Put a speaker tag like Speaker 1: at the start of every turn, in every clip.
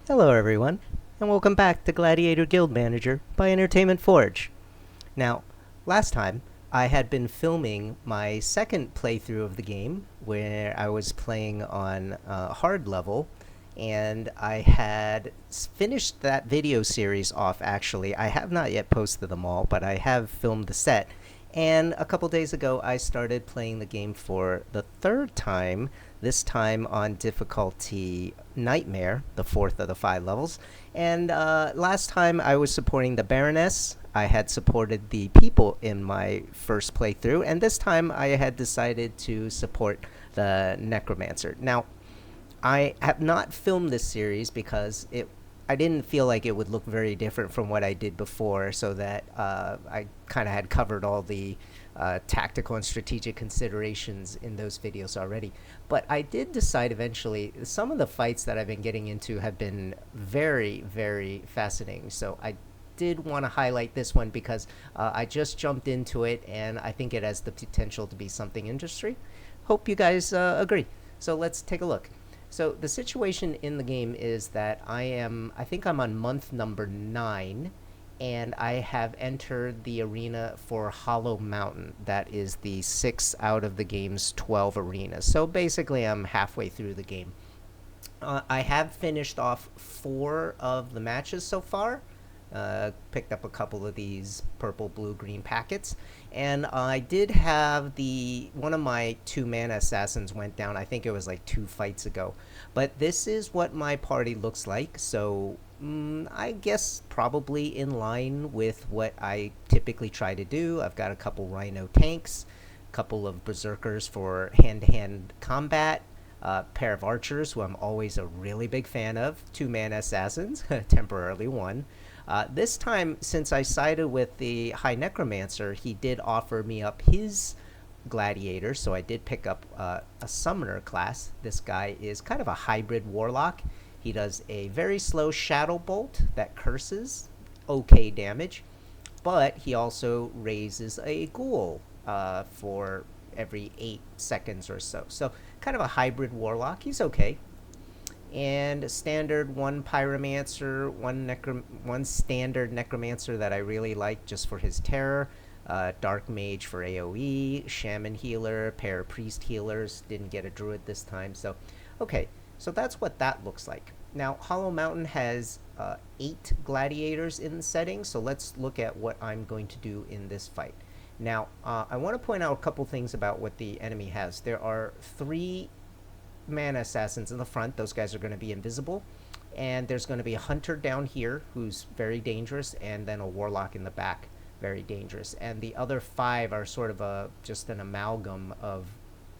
Speaker 1: Hello, everyone, and welcome back to Gladiator Guild Manager by Entertainment Forge. Now, last time I had been filming my second playthrough of the game where I was playing on hard level, and I had finished that video series off actually. I have not yet posted them all, but I have filmed the set. And a couple days ago, I started playing the game for the third time, this time on difficulty Nightmare, the fourth of the 5 levels. And last time I was supporting the Baroness. I had supported the people in my first playthrough, and this time I had decided to support the Necromancer. Now, I have not filmed this series because I didn't feel like it would look very different from what I did before, so that I kind of had covered all the tactical and strategic considerations in those videos already. But I did decide eventually, some of the fights that I've been getting into have been very, very fascinating. So I did want to highlight this one because I just jumped into it and I think it has the potential to be something interesting. Hope you guys agree. So let's take a look. So the situation in the game is that I think I'm on month number 9, and I have entered the arena for Hollow Mountain. That is the 6 out of the game's 12 arenas. So basically, I'm halfway through the game. I have finished off 4 of the matches so far. Picked up a couple of these purple, blue, green packets, and I did have the one of my 2 mana assassins went down. I think it was like 2 fights ago, but this is what my party looks like. So I guess probably in line with what I typically try to do. I've got a couple Rhino tanks, a couple of berserkers for hand-to-hand combat, pair of archers who I'm always a really big fan of, 2 mana assassins, temporarily one. This time, since I sided with the High Necromancer, he did offer me up his Gladiator, so I did pick up a Summoner class. This guy is kind of a hybrid Warlock. He does a very slow Shadow Bolt that curses, okay damage, but he also raises a Ghoul for every 8 seconds or so. So kind of a hybrid Warlock. He's okay. And standard one pyromancer, one standard necromancer that I really like just for his terror. Dark mage for AoE, shaman healer, pair of priest healers. Didn't get a druid this time. So, okay, so that's what that looks like. Now, Hollow Mountain has 8 gladiators in the setting, so let's look at what I'm going to do in this fight. Now, I want to point out a couple things about what the enemy has. There are 3 mana assassins in the front. Those guys are going to be invisible, and there's going to be a hunter down here who's very dangerous, and then a warlock in the back, very dangerous. And the other 5 are sort of just an amalgam of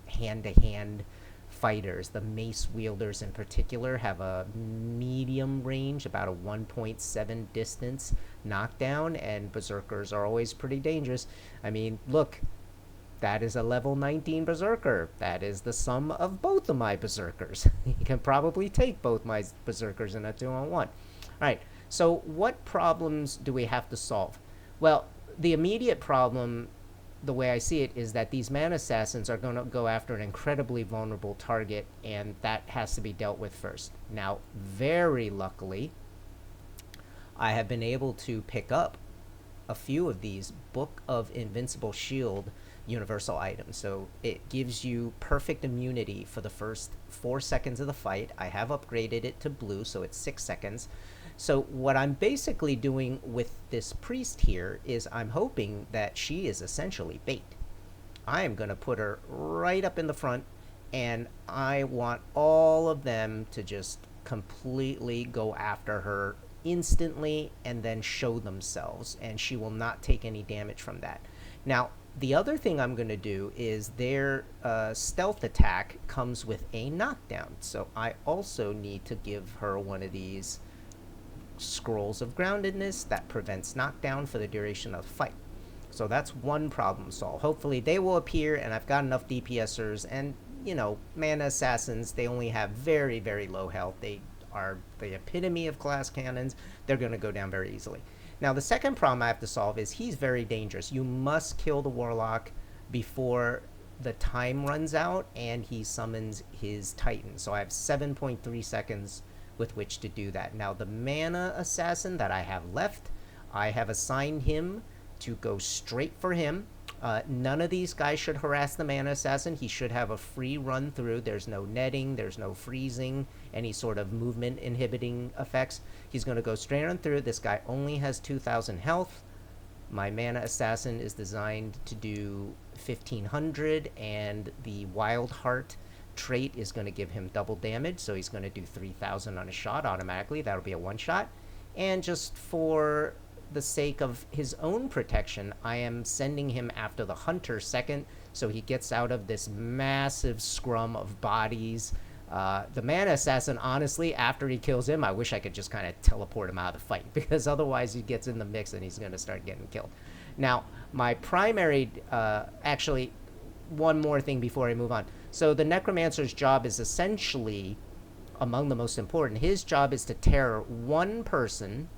Speaker 1: hand-to-hand fighters. The mace wielders in particular have a medium range, about a 1.7 distance knockdown, and berserkers are always pretty dangerous. I mean, look, that is a level 19 berserker. That is the sum of both of my berserkers. You can probably take both my berserkers in a 2-on-1. All right, so what problems do we have to solve? Well, the immediate problem, the way I see it, is that these mana assassins are going to go after an incredibly vulnerable target, and that has to be dealt with first. Now, very luckily, I have been able to pick up a few of these Book of Invincible Shield universal items. So it gives you perfect immunity for the first 4 seconds of the fight. I have upgraded it to blue, so it's 6 seconds. So what I'm basically doing with this priest here is I'm hoping that she is essentially bait. I am going to put her right up in the front, and I want all of them to just completely go after her instantly and then show themselves, and she will not take any damage from that. Now, the other thing I'm going to do is their stealth attack comes with a knockdown. So I also need to give her one of these scrolls of groundedness that prevents knockdown for the duration of the fight. So that's one problem solved. Hopefully they will appear, and I've got enough DPSers, and, mana assassins, they only have very, very low health. They are the epitome of glass cannons. They're going to go down very easily. Now, the second problem I have to solve is he's very dangerous. You must kill the warlock before the time runs out and he summons his titan. So I have 7.3 seconds with which to do that. Now, the mana assassin that I have left, I have assigned him to go straight for him. None of these guys should harass the mana assassin. He should have a free run through. There's no netting, there's no freezing, any sort of movement inhibiting effects. He's going to go straight on through. This guy only has 2,000 health. My mana assassin is designed to do 1,500, and the Wild Heart trait is going to give him double damage, so he's going to do 3,000 on a shot automatically. That'll be a one shot. And just for the sake of his own protection, I am sending him after the Hunter second, so he gets out of this massive scrum of bodies. The mana assassin, honestly, after he kills him, I wish I could just kind of teleport him out of the fight, because otherwise he gets in the mix and he's going to start getting killed. Now, my primary, actually, one more thing before I move on. So the Necromancer's job is essentially among the most important. His job is to tear one person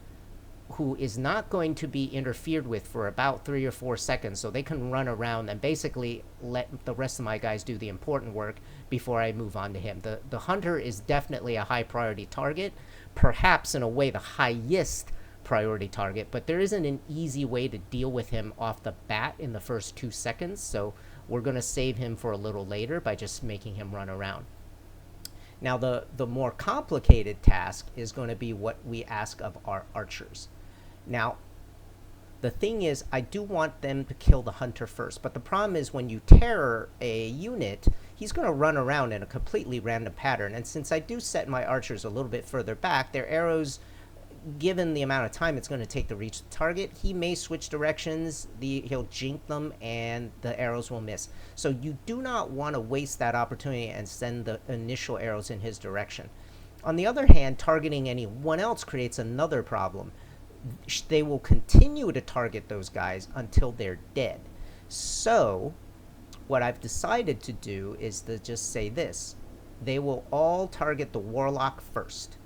Speaker 1: who is not going to be interfered with for about 3 or 4 seconds, so they can run around and basically let the rest of my guys do the important work before I move on to him. The Hunter is definitely a high priority target, perhaps in a way the highest priority target, but there isn't an easy way to deal with him off the bat in the first 2 seconds, so we're going to save him for a little later by just making him run around. Now, the more complicated task is going to be what we ask of our archers. Now, the thing is, I do want them to kill the Hunter first, but the problem is when you terror a unit, he's going to run around in a completely random pattern, and since I do set my archers a little bit further back, their arrows, given the amount of time it's going to take to reach the target, he may switch directions, he'll jink them, and the arrows will miss. So you do not want to waste that opportunity and send the initial arrows in his direction. On the other hand, targeting anyone else creates another problem. They will continue to target those guys until they're dead. So what I've decided to do is to just say this. They will all target the Warlock first.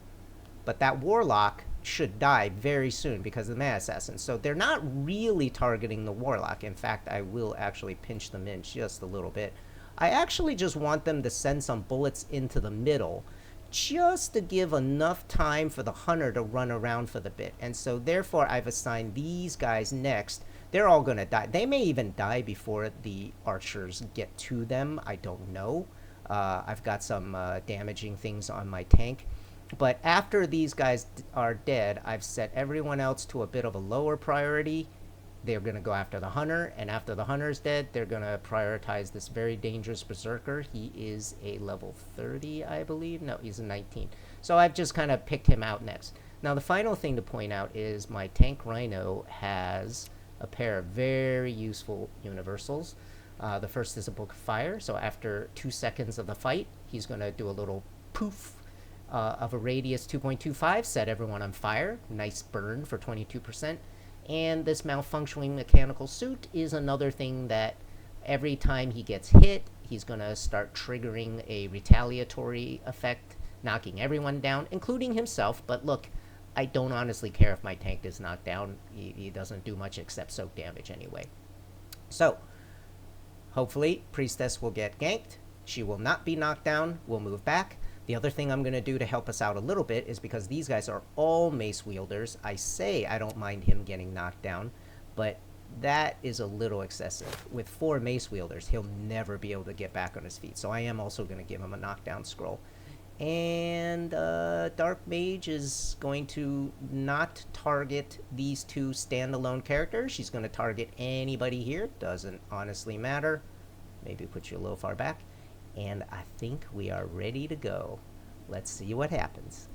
Speaker 1: But that Warlock should die very soon because of the Mana Assassin. So they're not really targeting the Warlock. In fact, I will actually pinch them in just a little bit. I actually just want them to send some bullets into the middle just to give enough time for the Hunter to run around for the bit. And so therefore I've assigned these guys next. They're all going to die. They may even die before the archers get to them. I don't know. I've got some damaging things on my tank. But after these guys are dead, I've set everyone else to a bit of a lower priority. They're going to go after the Hunter, and after the Hunter's dead, they're going to prioritize this very dangerous Berserker. He is a level 30, I believe. No, he's a 19. So I've just kind of picked him out next. Now, the final thing to point out is my Tank Rhino has a pair of very useful universals. The first is a Book of Fire, so after 2 seconds of the fight, he's going to do a little poof of a radius 2.25, set everyone on fire. Nice burn for 22%. And this malfunctioning mechanical suit is another thing that every time he gets hit, he's going to start triggering a retaliatory effect, knocking everyone down, including himself. But look, I don't honestly care if my tank is knocked down. He doesn't do much except soak damage anyway. So, hopefully, Priestess will get ganked. She will not be knocked down. We'll move back. The other thing I'm going to do to help us out a little bit is because these guys are all mace wielders. I say I don't mind him getting knocked down, but that is a little excessive. With 4 mace wielders, he'll never be able to get back on his feet. So I am also going to give him a knockdown scroll. And Dark Mage is going to not target these 2 standalone characters. She's going to target anybody here. Doesn't honestly matter. Maybe put you a little far back. And I think we are ready to go. Let's see what happens.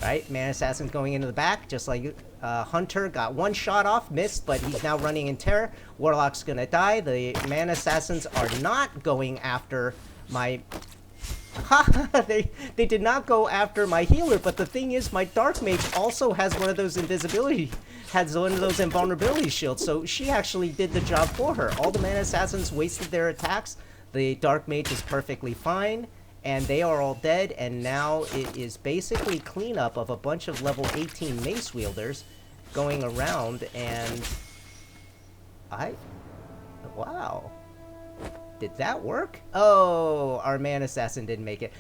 Speaker 1: Right, Mana Assassin's going into the back, just like Hunter got 1 shot off, missed, but he's now running in terror. Warlock's gonna die. The Mana Assassins are not going after my... they did not go after my healer, but the thing is, my Dark Mage also has one of those invulnerability shields, so she actually did the job for her. All the Mana Assassins wasted their attacks. The Dark Mage is perfectly fine, and they are all dead, and now it is basically cleanup of a bunch of level 18 mace wielders going around, and wow. Did that work? Oh, our Man Assassin didn't make it.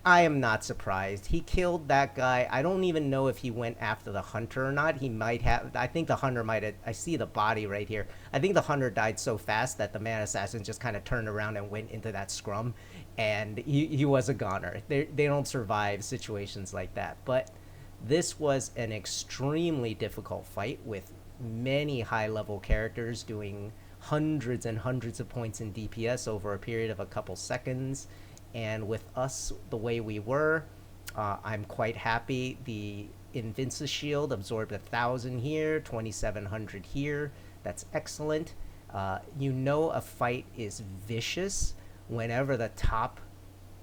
Speaker 1: I am not surprised. He killed that guy. I don't even know if he went after the hunter or not. He might have. I think the hunter might have. I see the body right here. I think the hunter died so fast that the man assassin just kind of turned around and went into that scrum, and he was a goner. They don't survive situations like that. But this was an extremely difficult fight with many high level characters doing hundreds and hundreds of points in DPS over a period of a couple seconds. And with us the way we were, I'm quite happy. The Invincis shield absorbed 1,000 here, 2,700 here. That's excellent. You know a fight is vicious whenever the top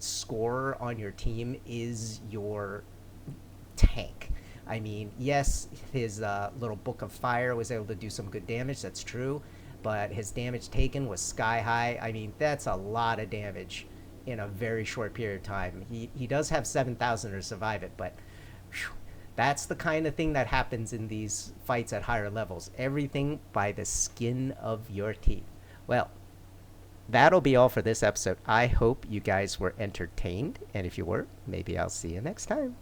Speaker 1: scorer on your team is your tank. I mean, yes, his little Book of Fire was able to do some good damage. That's true. But his damage taken was sky high. I mean, that's a lot of damage in a very short period of time. He does have 7,000 to survive it, but whew, that's the kind of thing that happens in these fights at higher levels. Everything by the skin of your teeth. Well, that'll be all for this episode. I hope you guys were entertained, and if you were, maybe I'll see you next time.